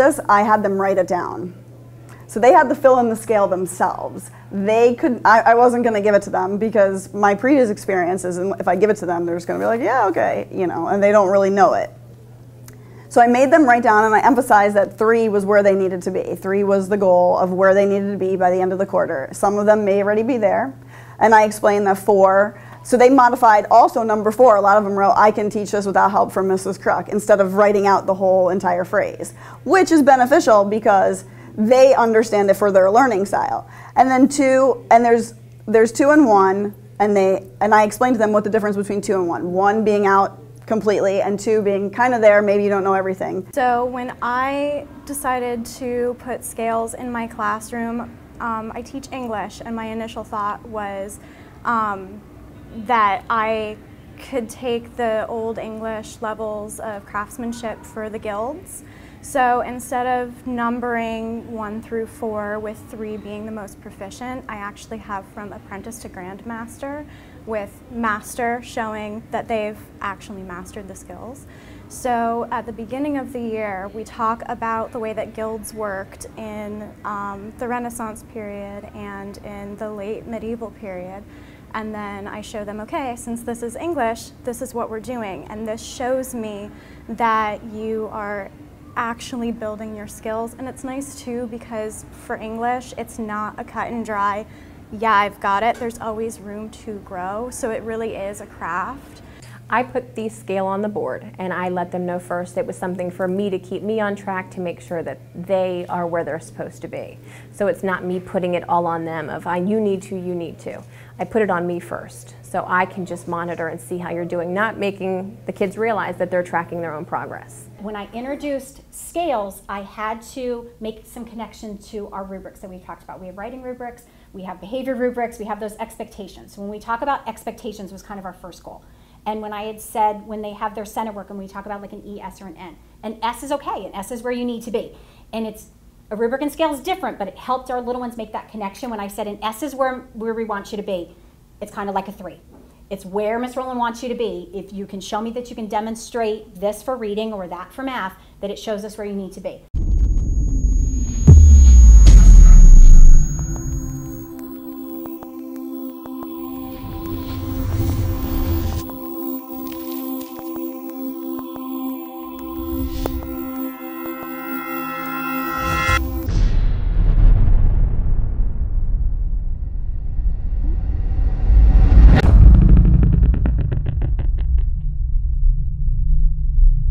this, I had them write it down. So they had to fill in the scale themselves. They could, I wasn't going to give it to them because my previous experiences, and if I give it to them, they're just going to be like, yeah, okay, you know, and they don't really know it. So I made them write down, and I emphasized that 3 was where they needed to be. 3 was the goal of where they needed to be by the end of the quarter. Some of them may already be there. And I explained that 4, so they modified also number 4. A lot of them wrote, I can teach this without help from Mrs. Kruck, instead of writing out the whole entire phrase, which is beneficial because they understand it for their learning style. And then 2, and there's 2 and 1, and I explained to them what the difference between 2 and 1. 1 being out completely, and 2 being kind of there, maybe you don't know everything. So when I decided to put scales in my classroom, I teach English, and my initial thought was that I could take the old English levels of craftsmanship for the guilds. So instead of numbering 1 through 4 with 3 being the most proficient, I actually have from apprentice to grandmaster, with master showing that they've actually mastered the skills. So at the beginning of the year, we talk about the way that guilds worked in the Renaissance period and in the late medieval period. And then I show them, okay, since this is English, this is what we're doing. And this shows me that you are actually building your skills. And it's nice too, because for English, it's not a cut and dry, yeah, I've got it. There's always room to grow. So it really is a craft. I put the scale on the board, and I let them know first it was something for me to keep me on track to make sure that they are where they're supposed to be. So it's not me putting it all on them of, you need to, you need to. I put it on me first, so I can just monitor and see how you're doing, not making the kids realize that they're tracking their own progress. When I introduced scales, I had to make some connection to our rubrics that we've talked about. We have writing rubrics, we have behavior rubrics, we have those expectations. So when we talk about expectations was kind of our first goal. And when I had said, when they have their center work and we talk about like an E, S, or an S is okay, an S is where you need to be. And it's, a rubric and scale is different, but it helped our little ones make that connection. When I said an S is where we want you to be, it's kind of like a 3. It's where Miss Rowland wants you to be. If you can show me that you can demonstrate this for reading or that for math, that it shows us where you need to be.